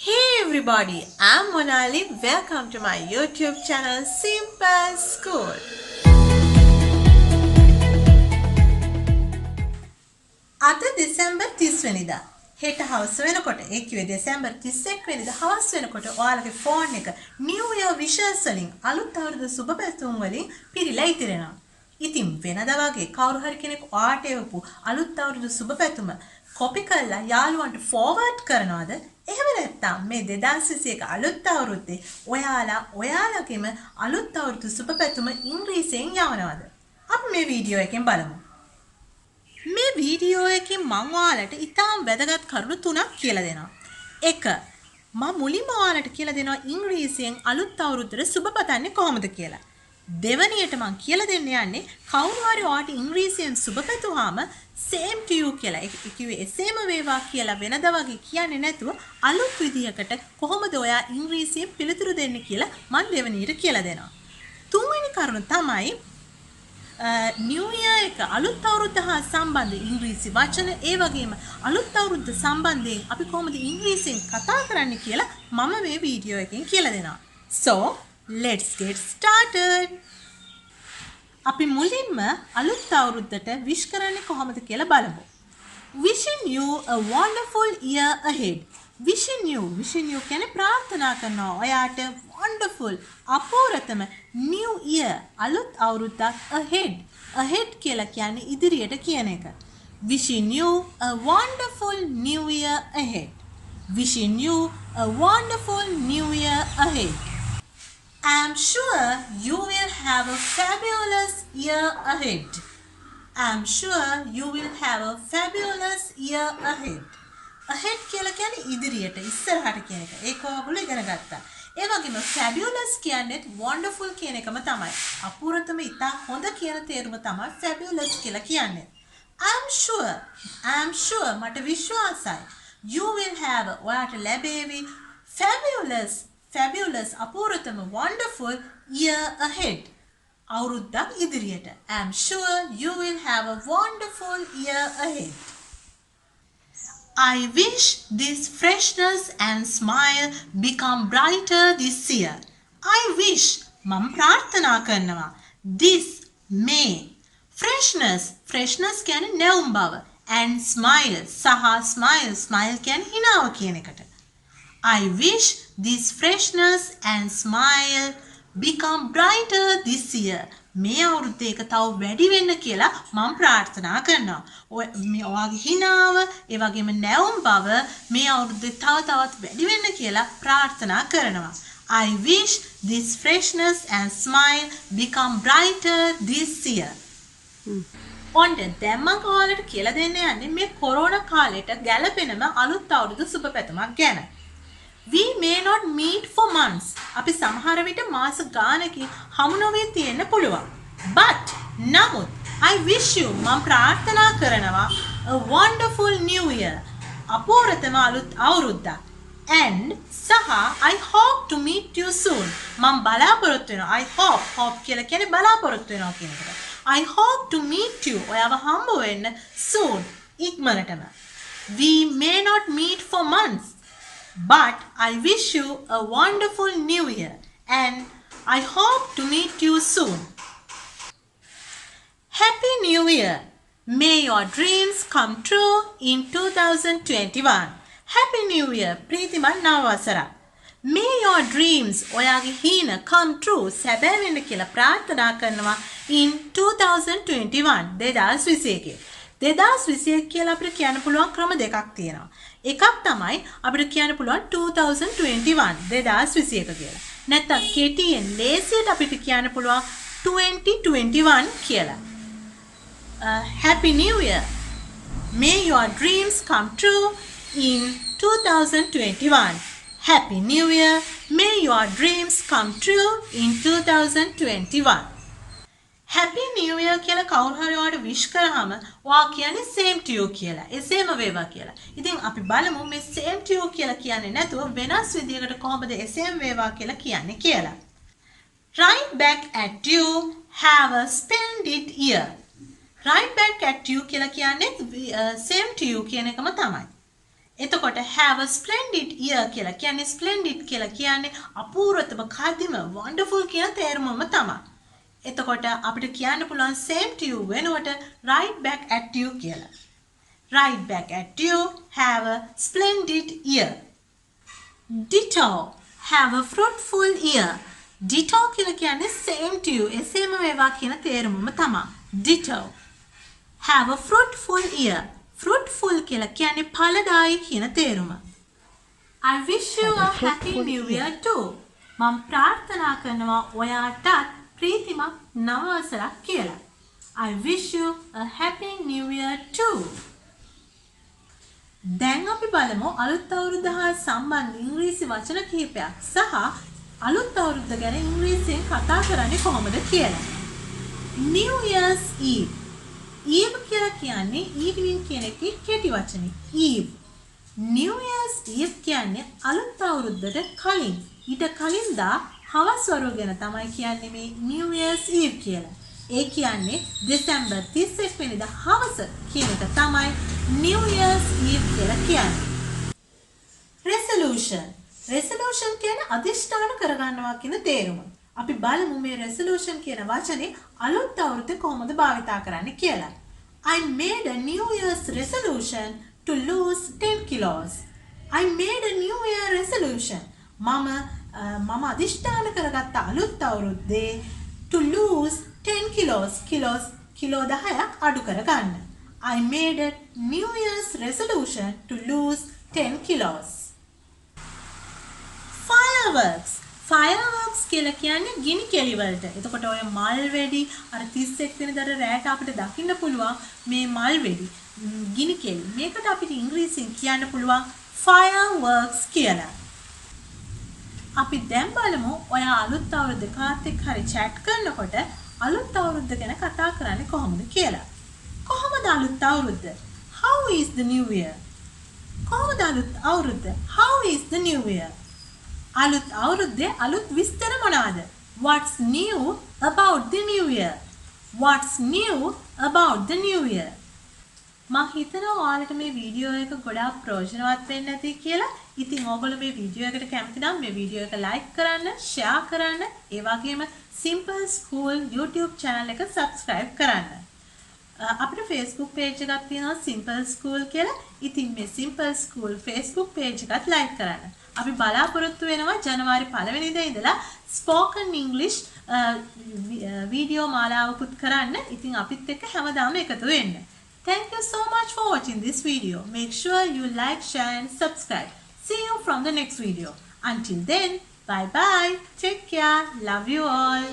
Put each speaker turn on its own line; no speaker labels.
Hey everybody, I'm Monali. Welcome to my YouTube channel Simple School. අද දෙසැම්බර් 30 වෙනිදා. හෙට හවස වෙනකොට ඒ කිව්වේ දෙසැම්බර් 31 වෙනිදා හවස වෙනකොට ඔයාලගේ ෆෝන් එක New Year wishes වලින් අලුත් අවුරුදු සුබ පැතුම් වලින් පිරීලා ඉතිරෙනවා. ඉතින් වෙනදා වගේ කවුරු හරි කෙනෙක් ඔයාට එවපු අලුත් අවුරුදු සුබ පැතුම කොපි කරලා යාළුවන්ට ෆෝවර්ඩ් කරනවද? එහෙම නැත්නම් මේ 2021 අලුත් අවුරුද්දේ ඔයාලගේම අලුත් අවුරුදු සුබ පැතුම ඉංග්‍රීසියෙන් යවනවද? අපි මේ වීඩියෝ එකෙන් බලමු. මේ වීඩියෝ එකෙන් මම ඔයාලට ඉතාම වැදගත් කරුණු තුනක් කියලා දෙනවා. 1. මම මුලින්ම ඔයාලට කියලා දෙනවා ඉංග්‍රීසියෙන් අලුත් අවුරුද්දට සුබ පතන්නේ කොහොමද කියලා. දෙවැනියට මම කියලා දෙන්න යන්නේ කවුරු හරි ඔයාට ඉංග්‍රීසියෙන් සුබ පැතුවාම same to you කියලා. ඒක කිව්වේ එසේම වේවා කියලා වෙනදා වගේ කියන්නේ නැතුව අලුත් විදියකට කොහොමද ඔයා ඉංග්‍රීසියෙන් පිළිතුරු දෙන්නේ කියලා මම දෙවැනියට කියලා දෙනවා. තුන්වෙනි කරුණ තමයි New Year එක අලුත් අවුරුද්ද හා සම්බන්ධ ඉංග්‍රීසි වචන ඒ වගේම අලුත් අවුරුද්ද සම්බන්ධයෙන් අපි කොහොමද ඉංග්‍රීසියෙන් කතා කරන්නේ කියලා මම මේ වීඩියෝ එකෙන් කියලා දෙනවා. So, let's get started. අපි මුලින්ම අලුත් අවුරුද්දට wish කරන්නේ කොහොමද කියලා බලමු. Wishing you a wonderful year ahead. Wishing you කියන්නේ ප්‍රාර්ථනා කරනවා ඔයාට wonderful අපූර්වතම new year අලුත් අවුරුද්දක් ahead කියලා කියන්නේ ඉදිරියට කියන එක. Wishing you a wonderful new year ahead. Wishing you a wonderful new year ahead. I'm sure you will have a fabulous year ahead. I'm sure you will have a fabulous year ahead. Ahead කියලා කියන්නේ ඉදිරියට ඉස්සරහට කියන එක. ඒක ඔයගොල්ලෝ ඉගෙන ගත්තා. ඒ වගේම fabulous කියන්නේ wonderful කියන එකම තමයි. අපූර්වතම ඉතා හොඳ කියන තේරුම තමයි fabulous කියලා කියන්නේ. I'm sure මට විශ්වාසයි. You will have ඔයාට ලැබේවි fabulous අපූර්වතම wonderful year ahead. අවුරුද්දක් ඉදිරියට. I'm sure you will have a wonderful year ahead. I wish this freshness and smile become brighter this year. I wish මම ප්‍රාර්ථනා කරනවා this may freshness කියන්නේ නැවුම් බව and smile කියන්නේ හිනාව කියන එකට. I wish this freshness and smile become brighter this year. මේ අවුරුද්දේ එක තව වැඩි වෙන්න කියලා මම ප්‍රාර්ථනා කරනවා. ඔයාගේ හිනාව, ඒ වගේම නැවුම් බව මේ අවුරුද්දේ තවත් වැඩි වෙන්න කියලා ප්‍රාර්ථනා කරනවා. I wish this freshness and smile become brighter this year. ඔන්න දැන් මම ඔයාලට කියලා දෙන්න යන්නේ මේ කොරෝනා කාලේට ගැලපෙනම අලුත් අවුරුදු සුබ පැතුමක් ගැන. We may not meet for months. අපි සමහර විට මාස ගානකින් හමු නොවී තියෙන්න පුළුවන්. But නමුත් I wish you මම ප්‍රාර්ථනා කරනවා a wonderful new year. අපූර්වතම අලුත් අවුරුද්දක්. And සහ I hope to meet you soon. මම බලාපොරොත්තු වෙනවා. I hope කියලා කියන්නේ බලාපොරොත්තු වෙනවා කියන එකට. I hope to meet you. ඔයාව හම්බ වෙන්න soon. ඉක්මනටම. We may not meet for months. But I wish you a wonderful new year and I hope to meet you soon. Happy New Year! May your dreams come true in 2021. Happy New Year! ප්‍රීතිමත් නව වසරක්. May your dreams ඔයාගේ හීන come true සැබෑ වෙන්න කියලා ප්‍රාර්ථනා කරනවා in 2021 2021. 2021 කියලා අපිට කියන්න පුළුවන් ක්‍රම දෙකක් තියෙනවා. එකක් තමයි අපිට කියන්න පුළුවන් 2021 2021 කියලා. නැත්නම් කෙටියෙන් ලේසියට අපිට කියන්න පුළුවන් 2021 කියලා. Happy New Year. May your dreams come true in 2021. Happy New Year. May your dreams come true in 2021. Happy New Year කියලා කවුරු හරි ඔයාලට wish කරාම ඔයා කියන්නේ same to you කියලා. එසේම වේවා කියලා. ඉතින් අපි බලමු මේ same to you කියලා කියන්නේ නැතුව වෙනස් විදියකට කොහොමද එසේම වේවා කියලා කියන්නේ කියලා. Right back at you, have a splendid year. Right back at you කියලා කියන්නේ same to you කියන එකම තමයි. එතකොට have a splendid year කියලා කියන්නේ splendid කියලා කියන්නේ අපූර්වතම කදිම wonderful කියන තේරුමම තමයි. එතකොට අපිට කියන්න පුළුවන් same to you වෙනුවට right back at you කියලා. Right back at you, have a splendid year. Ditto, have a fruitful year. Ditto කියලා කියන්නේ same to you එසේම වේවා කියන තේරුමම තමයි. Ditto. Have a fruitful year. Fruitful කියලා කියන්නේ ඵලදායී කියන තේරුම. I wish you a happy new year too. මම ප්‍රාර්ථනා කරනවා ඔයාටත් ප්‍රීතිමත් නව වසරක් කියලා. I wish you a happy new year too. දැන් අපි බලමු අලුත් අවුරුද්ද හා සම්බන්ධ ඉංග්‍රීසි වචන කිහිපයක් සහ අලුත් අවුරුද්ද ගැන ඉංග්‍රීසියෙන් කතා කරන්නේ කොහොමද කියලා. New Year's Eve. Eve කියලා කියන්නේ evening කියන එකේ කෙටි වචනේ. Eve. New Year's Eve කියන්නේ අලුත් අවුරුද්දට කලින්. ඊට කලින් දා හවස් වරුව ගැන තමයි කියන්නේ මේ New Year's Eve කියලා. ඒ කියන්නේ දෙසැම්බර් 31 වෙනිදා හවස කියන එක තමයි New Year's Eve කියලා කියන්නේ. Resolution. Resolution කියන්නේ අදිෂ්ඨාන කරගන්නවා කියන තේරුම. අපි බලමු මේ resolution කියන වචනේ අලුත් අවුරුද්දේ කොහොමද භාවිතා කරන්නේ කියලා. I made a New Year's resolution to lose 10 kilos. I made a New Year resolution. මම අදිෂ්ඨාන කරගත්ත අලුත් අවුරුද්දේ to lose 10 kilos. කිලෝ 10ක් අඩු කරගන්න. I made a New Year's resolution to lose 10 kilos. Fireworks. Fireworks කියලා කියන්නේ ගිනි කෙලි වලට. එතකොට ඔය මල් වෙඩි අර 31 වෙනිදාට රැට අපිට දකින්න පුළුවන් මේ මල් වෙඩි ගිනි කෙලි. මේකට අපිට ඉංග්‍රීසියෙන් කියන්න පුළුවන් fireworks කියලා. අපි දැන් බලමු ඔය අලුත් අවුරුද්ද කාත් එක්ක හරි chat කරනකොට අලුත් අවුරුද්ද ගැන කතා කරන්නේ කොහොමද කියලා. කොහොමද අලුත් අවුරුද්ද? How is the new year? කොහොමද අලුත් අවුරුද්ද? How is the new year? අලුත් අවුරුද්දේ අලුත් විස්තර මොනවාද? What's new about the new year? What's new about the new year? මම හිතනවා ඔයාලට මේ වීඩියෝ එක ගොඩාක් ප්‍රයෝජනවත් වෙන්න ඇති කියලා. ඉතින් ඕගොල්ලෝ මේ වීඩියෝ එකට කැමති නම් මේ වීඩියෝ එක like කරන්න, share කරන්න, ඒ වගේම Simple School YouTube channel එක subscribe කරන්න. අපිට Facebook page එකක් තියෙනවා Simple School කියලා. ඉතින් මේ Simple School Facebook page එකත් like කරන්න. අපි බලාපොරොත්තු වෙනවා ජනවාරි 1 වෙනිදා ඉඳලා spoken English වීඩියෝ මාලාවකුත් කරන්න. ඉතින් අපිත් එක්ක හැමදාම එකතු වෙන්න. Thank you so much for watching this video. Make sure you like, share and subscribe. See you from the next video. Until then, bye bye. Take care. Love you all.